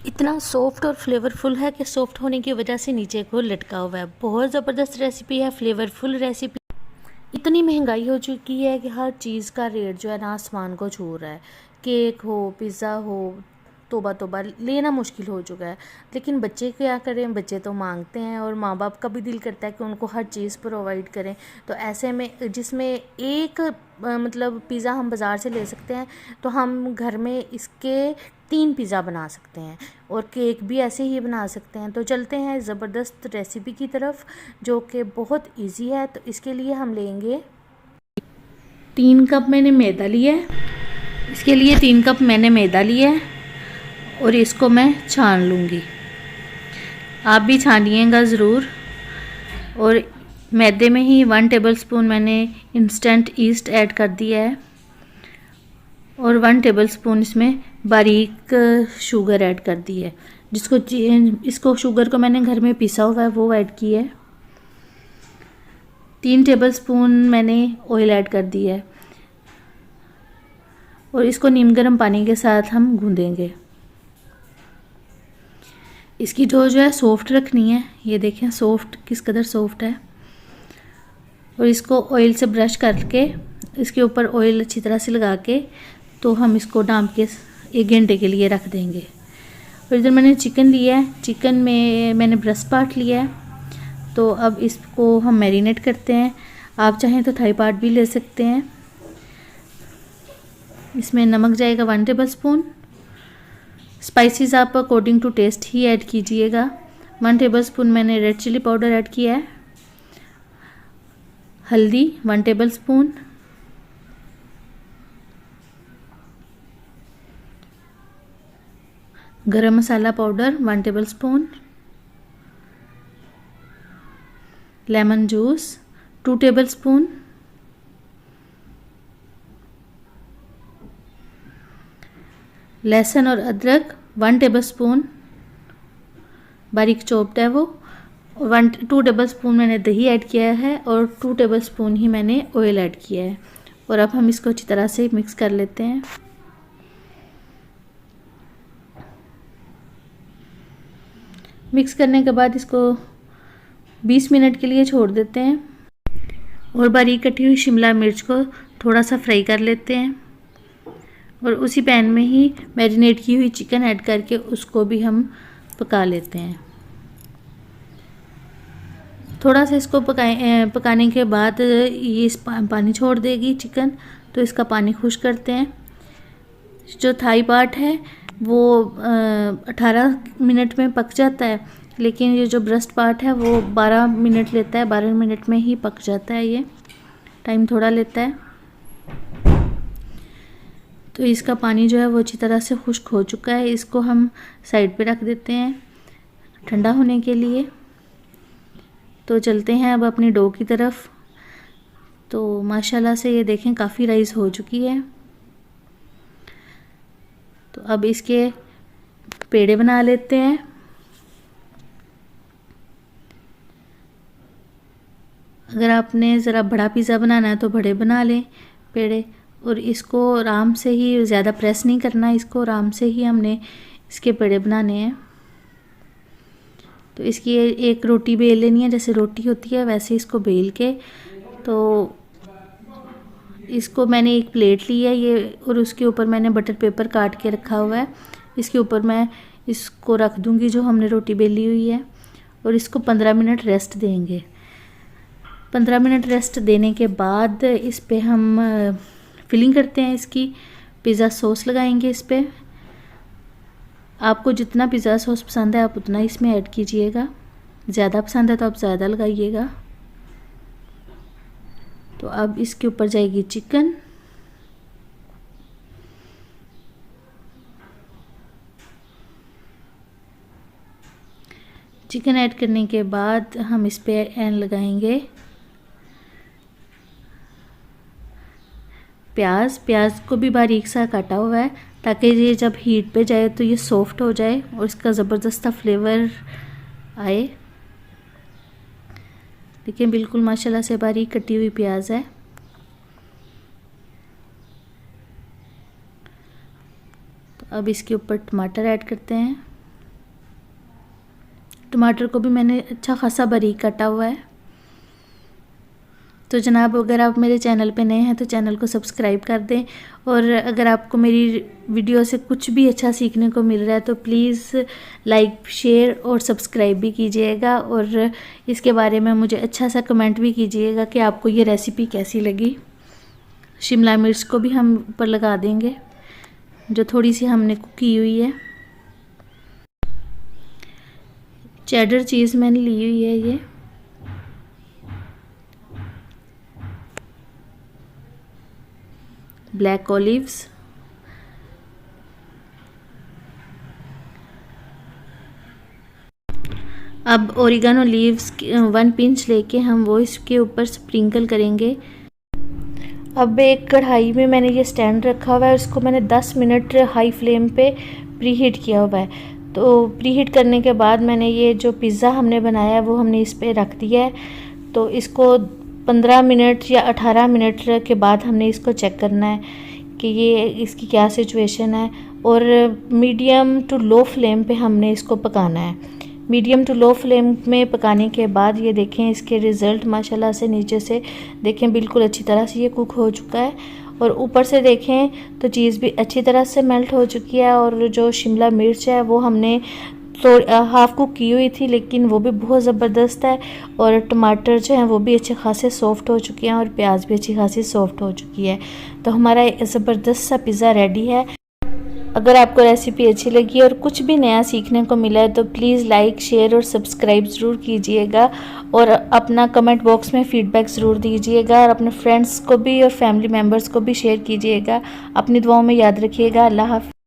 इतना सॉफ्ट और फ्लेवरफुल है कि सॉफ्ट होने की वजह से नीचे को लटका हुआ है। बहुत ज़बरदस्त रेसिपी है, फ्लेवरफुल रेसिपी। इतनी महंगाई हो चुकी है कि हर चीज़ का रेट जो है ना आसमान को छू रहा है। केक हो, पिज़्ज़ा हो, तौबा तौबा, लेना मुश्किल हो चुका है। लेकिन बच्चे क्या करें, बच्चे तो मांगते हैं और माँ बाप का भी दिल करता है कि उनको हर चीज़ प्रोवाइड करें। तो ऐसे में जिसमें एक मतलब पिज़्ज़ा हम बाज़ार से ले सकते हैं, तो हम घर में इसके 3 पिज़्ज़ा बना सकते हैं और केक भी ऐसे ही बना सकते हैं। तो चलते हैं ज़बरदस्त रेसिपी की तरफ, जो कि बहुत इजी है। तो इसके लिए हम लेंगे 3 कप मैंने मैदा लिया है। इसके लिए 3 कप मैंने मैदा लिया है और इसको मैं छान लूँगी। आप भी छानिएगा ज़रूर। और मैदे में ही 1 टेबलस्पून मैंने इंस्टेंट ईस्ट ऐड कर दिया है और 1 टेबलस्पून इसमें बारीक शुगर ऐड कर दी है। इसको शुगर को मैंने घर में पिसा हुआ है वो ऐड किया है। 3 टेबलस्पून मैंने ऑयल ऐड कर दिया है और इसको नीम गर्म पानी के साथ हम गूंदेंगे। इसकी डो जो है सॉफ्ट रखनी है। ये देखें सॉफ्ट, किस कदर सॉफ्ट है। और इसको ऑयल से ब्रश करके इसके ऊपर ऑयल अच्छी तरह से लगा के तो हम इसको डाम के 1 घंटे के लिए रख देंगे। और इधर मैंने चिकन लिया है। चिकन में मैंने ब्रेस्ट पार्ट लिया है। तो अब इसको हम मैरिनेट करते हैं। आप चाहें तो थाई पार्ट भी ले सकते हैं। इसमें नमक जाएगा 1 टेबलस्पून। स्पाइसेस आप अकॉर्डिंग टू टेस्ट ही ऐड कीजिएगा। 1 टेबलस्पून मैंने रेड चिली पाउडर ऐड किया है। हल्दी 1 tablespoon. Garam masala powder 1 tablespoon. Lemon juice 2 tablespoon. लहसुन और अदरक 1 टेबलस्पून, बारीक चॉप्ड है वो। 2 टेबलस्पून मैंने दही ऐड किया है और 2 टेबलस्पून ही मैंने ऑयल ऐड किया है। और अब हम इसको अच्छी तरह से मिक्स कर लेते हैं। मिक्स करने के बाद इसको 20 मिनट के लिए छोड़ देते हैं और बारीक कटी हुई शिमला मिर्च को थोड़ा सा फ्राई कर लेते हैं। और उसी पैन में ही मैरिनेट की हुई चिकन ऐड करके उसको भी हम पका लेते हैं। थोड़ा सा इसको पकाने के बाद ये पानी छोड़ देगी चिकन, तो इसका पानी खुश्क करते हैं। जो थाई पार्ट है वो 18 मिनट में पक जाता है, लेकिन ये जो ब्रेस्ट पार्ट है वो 12 मिनट लेता है। 12 मिनट में ही पक जाता है, ये टाइम थोड़ा लेता है। तो इसका पानी जो है वो अच्छी तरह से खुश्क हो चुका है। इसको हम साइड पे रख देते हैं ठंडा होने के लिए। तो चलते हैं अब अपनी डो की तरफ। तो माशाल्लाह से ये देखें काफ़ी राइस हो चुकी है। तो अब इसके पेड़े बना लेते हैं। अगर आपने ज़रा बड़ा पिज़्ज़ा बनाना है तो बड़े बना लें पेड़े। और इसको आराम से ही, ज़्यादा प्रेस नहीं करना, इसको आराम से ही हमने इसके पेड़े बनाने हैं। तो इसकी एक रोटी बेल लेनी है, जैसे रोटी होती है वैसे इसको बेल के। तो इसको मैंने एक प्लेट ली है ये, और उसके ऊपर मैंने बटर पेपर काट के रखा हुआ है। इसके ऊपर मैं इसको रख दूंगी जो हमने रोटी बेली हुई है, और इसको 15 मिनट रेस्ट देंगे। 15 मिनट रेस्ट देने के बाद इस पे हम फिलिंग करते हैं। इसकी पिज़्ज़ा सॉस लगाएंगे इस पे। आपको जितना पिज़्ज़ा सॉस पसंद है आप उतना इसमें ऐड कीजिएगा। ज़्यादा पसंद है तो आप ज़्यादा लगाइएगा। तो अब इसके ऊपर जाएगी चिकन। चिकन ऐड करने के बाद हम इस पे एंड लगाएंगे प्याज को भी बारीक सा काटा हुआ है, ताकि ये जब हीट पे जाए तो ये सॉफ्ट हो जाए और इसका ज़बरदस्त फ्लेवर आए। देखिए बिल्कुल माशाल्लाह से बारीक कटी हुई प्याज है। तो अब इसके ऊपर टमाटर ऐड करते हैं। टमाटर को भी मैंने अच्छा खासा बारीक काटा हुआ है। तो जनाब, अगर आप मेरे चैनल पे नए हैं तो चैनल को सब्सक्राइब कर दें, और अगर आपको मेरी वीडियो से कुछ भी अच्छा सीखने को मिल रहा है तो प्लीज़ लाइक, शेयर और सब्सक्राइब भी कीजिएगा, और इसके बारे में मुझे अच्छा सा कमेंट भी कीजिएगा कि आपको ये रेसिपी कैसी लगी। शिमला मिर्च को भी हम ऊपर लगा देंगे, जो थोड़ी सी हमने कुक की हुई है। चेडर चीज़ मैंने ली हुई है ये। ब्लैक ऑलिव्स, अब ओरिगानो लीव्स 1 पिंच लेके हम वो इसके ऊपर स्प्रिंकल करेंगे। अब एक कढ़ाई में मैंने ये स्टैंड रखा हुआ है, उसको मैंने 10 मिनट हाई फ्लेम पे प्री हीट किया हुआ है। तो प्री हीट करने के बाद मैंने ये जो पिज़्ज़ा हमने बनाया है वो हमने इस पे रख दिया है। तो इसको 15 मिनट या 18 मिनट के बाद हमने इसको चेक करना है कि ये इसकी क्या सिचुएशन है, और मीडियम टू लो फ्लेम पे हमने इसको पकाना है। मीडियम टू लो फ्लेम में पकाने के बाद ये देखें इसके रिज़ल्ट माशाल्लाह से नीचे से देखें बिल्कुल अच्छी तरह से ये कुक हो चुका है, और ऊपर से देखें तो चीज़ भी अच्छी तरह से मेल्ट हो चुकी है। और जो शिमला मिर्च है वो हमने तो हाफ़ कुक की हुई थी, लेकिन वो भी बहुत ज़बरदस्त है, और टमाटर जो हैं वो भी अच्छे खासे सॉफ्ट हो चुके हैं, और प्याज भी अच्छी खासी सॉफ्ट हो चुकी है। तो हमारा ज़बरदस्त सा पिज़्ज़ा रेडी है। अगर आपको रेसिपी अच्छी लगी और कुछ भी नया सीखने को मिला है तो प्लीज़ लाइक, शेयर और सब्सक्राइब ज़रूर कीजिएगा, और अपना कमेंट बॉक्स में फ़ीडबैक ज़रूर दीजिएगा, और अपने फ्रेंड्स को भी और फैमिली मेम्बर्स को भी शेयर कीजिएगा। अपनी दुआओं में याद रखिएगा। अल्लाह हाफ़िज़।